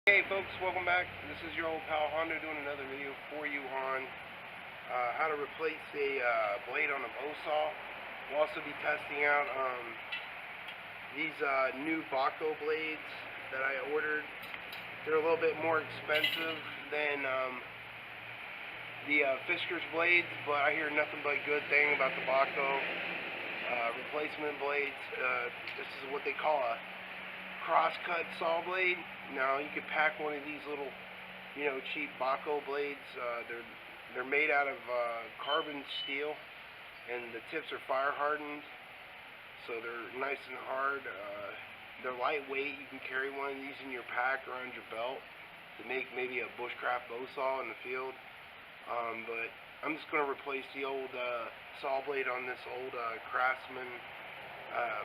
Hey folks, welcome back. This is your old pal Hondo doing another video for you on how to replace a blade on a bow saw. We'll also be testing out these new bahco blades that I ordered. They're a little bit more expensive than the Fisker's blades, but I hear nothing but good thing about the bahco replacement blades. This is what they call a cross-cut saw blade. Now you could pack one of these little, cheap bahco blades. They're made out of carbon steel, and the tips are fire hardened, so they're nice and hard. They're lightweight. You can carry one of these in your pack around your belt to make maybe a bushcraft bow saw in the field. But I'm just going to replace the old saw blade on this old Craftsman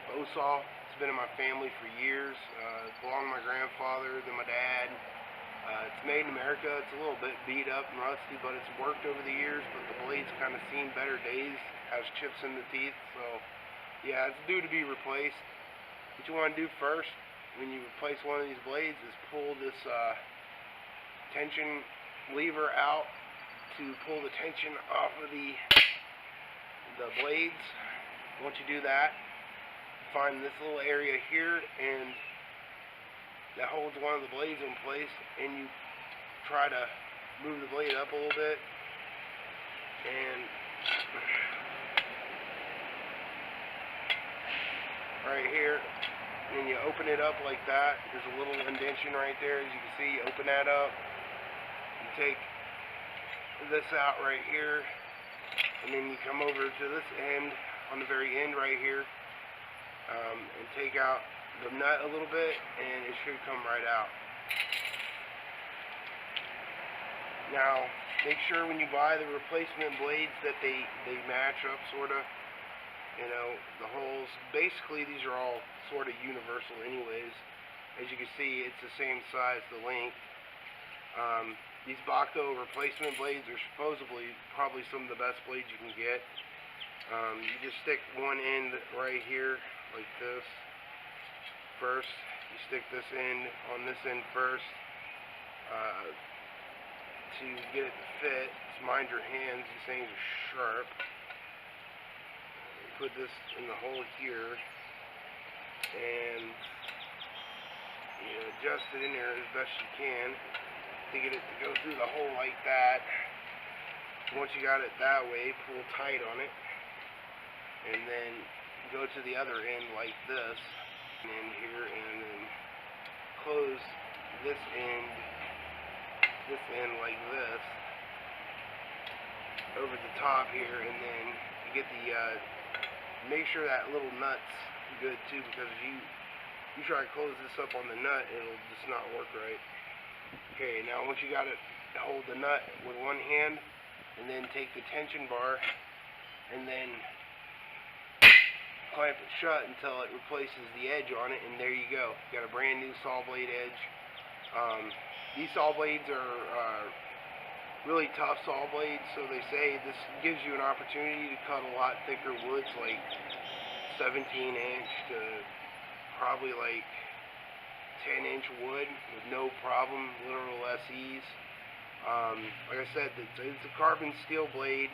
bow saw. It's been in my family for years. It belonged to my grandfather, then my dad. It's made in America. It's a little bit beat up and rusty, but it's worked over the years. But the blade's kind of seen better days. Has chips in the teeth, so yeah, it's due to be replaced. What you want to do first when you replace one of these blades is pull this tension lever out to pull the tension off of the blades. Once you do that, find this little area here, and that holds one of the blades in place, and you try to move the blade up a little bit, and right here, and you open it up like that. There's a little indentation right there, as you can see. You open that up, you take this out right here, and then you come over to this end, on the very end right here, and take out the nut a little bit, and it should come right out. Now, make sure when you buy the replacement blades that they match up, sort of. The holes. Basically, these are all sort of universal anyways. As you can see, it's the same size, the length. These bahco replacement blades are supposedly probably some of the best blades you can get. You just stick one end right here, like this, first. You stick this end on this end first to get it to fit. Just mind your hands, these things are sharp. You put this in the hole here, and you adjust it in there as best you can to get it to go through the hole like that. Once you got it that way, pull tight on it, and then go to the other end like this, and here, and then close this end like this over the top here, and then you get the make sure that little nut's good too, because if you try to close this up on the nut, it'll just not work right. Okay, now once you got it, hold the nut with one hand, and then take the tension bar and then clamp it shut until it replaces the edge on it, and there you go. You got a brand new saw blade edge. These saw blades are really tough saw blades, so they say this gives you an opportunity to cut a lot thicker woods, like 17-inch to probably like 10-inch wood with no problem, literal SEs. Like I said, it's a carbon steel blade.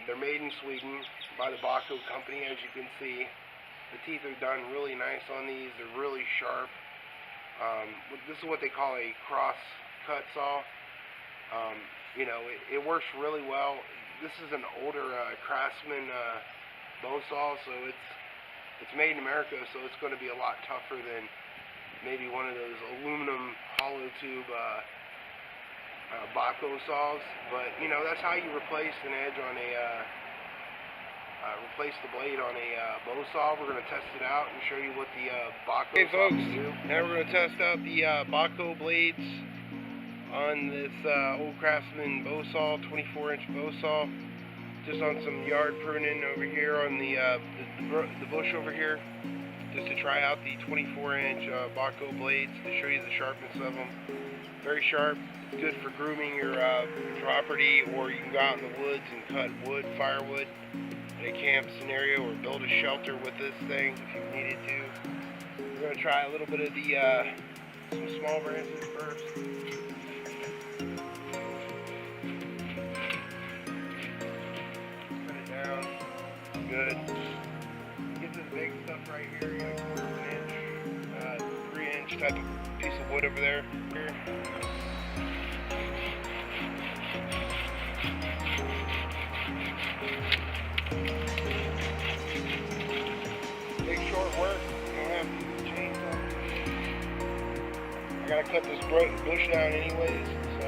They're made in Sweden by the bahco company, as you can see. The teeth are done really nice on these. They're really sharp. This is what they call a cross-cut saw. It works really well. This is an older Craftsman bow saw, so it's made in America, so it's going to be a lot tougher than maybe one of those aluminum hollow tube bahco saws. But that's how you replace an edge on a replace the blade on a bow saw. We're going to test it out and show you what the bahco saw can do. Now we're going to test out the bahco blades on this old Craftsman bow saw, 24-inch bow saw. Just on some yard pruning over here on the bush over here, just to try out the 24-inch bahco blades to show you the sharpness of them. Very sharp. It's good for grooming your property, or you can go out in the woods and cut wood, firewood, in a camp scenario, or build a shelter with this thing if you needed to. We're going to try a little bit of the some small branches first. Put it down. Good. Get this big stuff right here. You got a 1/4 inch, 3-inch type of piece of wood over there. Big short work. You don't have to use a chainsaw. I gotta cut this bush down anyways, so.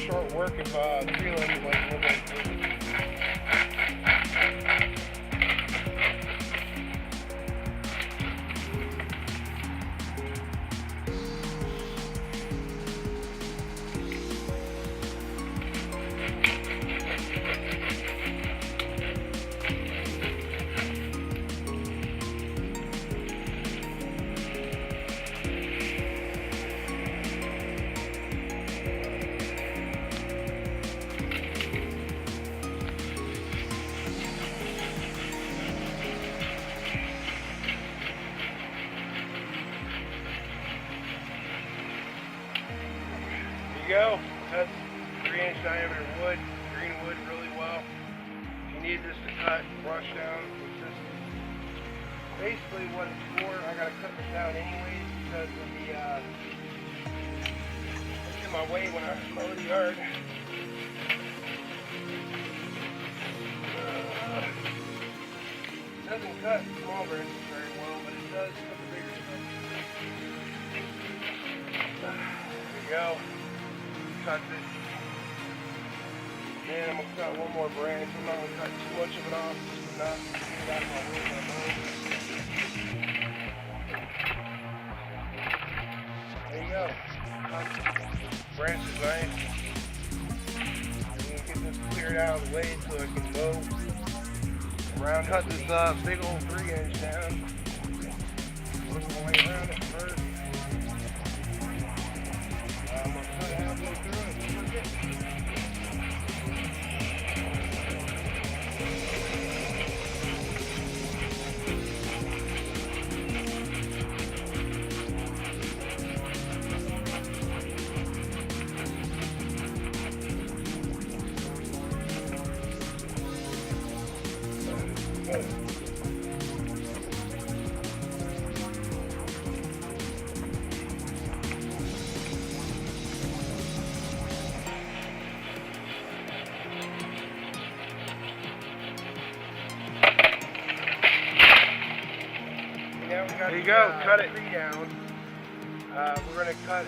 Short work if tree limbs like a little bit. Go. That's 3-inch diameter wood, green wood really well. If you need this to cut, brush down. It's just basically what it's for. I gotta cut this down anyways because of the it's in my way when I mow the yard. It doesn't cut small branches very well, but it does cut the bigger stuff. There you go. Cut this. Then I'm going to cut one more branch. I'm not going to cut too much of it off, just enough to get out of my way. There you go. Branch is nice. I'm going to get this cleared out of the way so I can mow around. Cut this big old 3-inch down. Work my way around it first. I'm going to cut halfway through it. There you go, cut it down. We're going to cut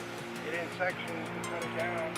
it in sections to cut it down.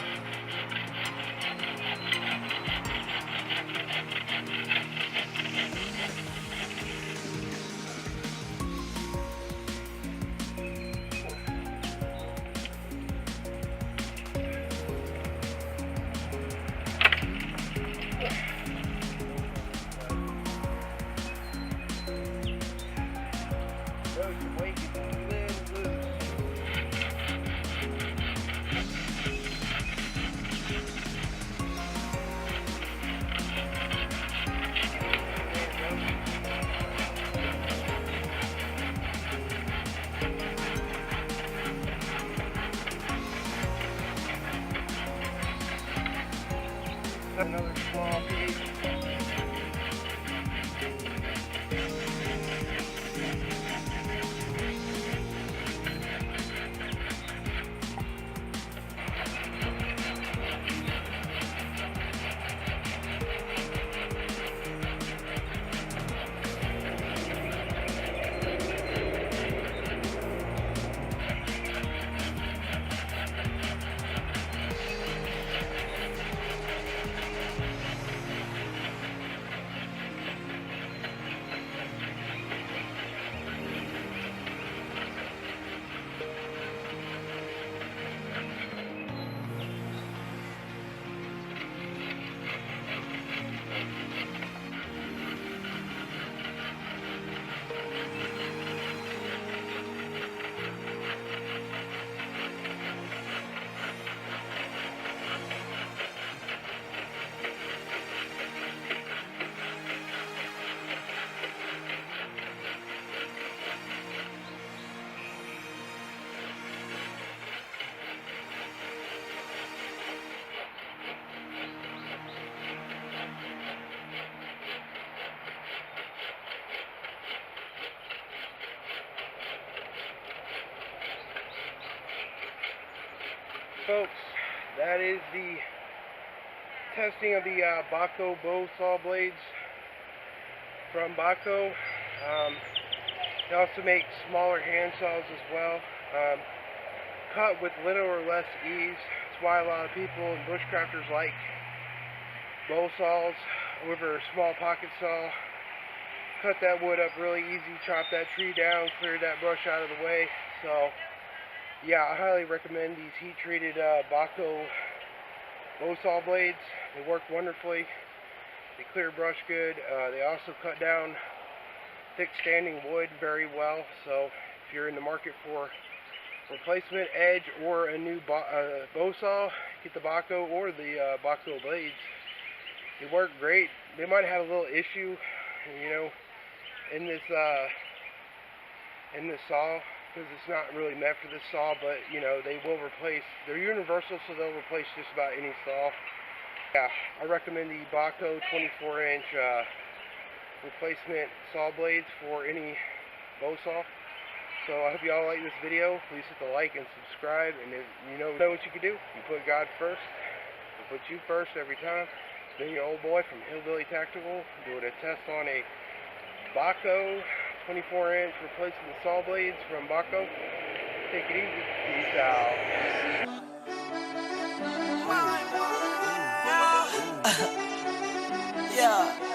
Another small piece. that is the testing of the bahco bow saw blades from bahco. They also make smaller hand saws as well. Cut with little or less ease. That's why a lot of people and bushcrafters like bow saws over a small pocket saw. Cut that wood up really easy, chop that tree down, clear that brush out of the way. So yeah, I highly recommend these heat treated bahco bow saw blades. They work wonderfully. They clear brush good. They also cut down thick standing wood very well. So if you're in the market for replacement edge or a new bow saw, get the bahco or the bahco blades. They work great. They might have a little issue, you know, in this saw, because it's not really meant for this saw, but you know, they will replace, they're universal, so they'll replace just about any saw. Yeah, I recommend the bahco 24-inch replacement saw blades for any bow saw. So I hope you all like this video. Please hit the like and subscribe, and if you know what you can do. You put God first. He'll put you first every time. It's been your old boy from Hillbilly Tactical doing a test on a bahco 24-inch replacement saw blades from bahco. Take it easy. Peace out. Yeah.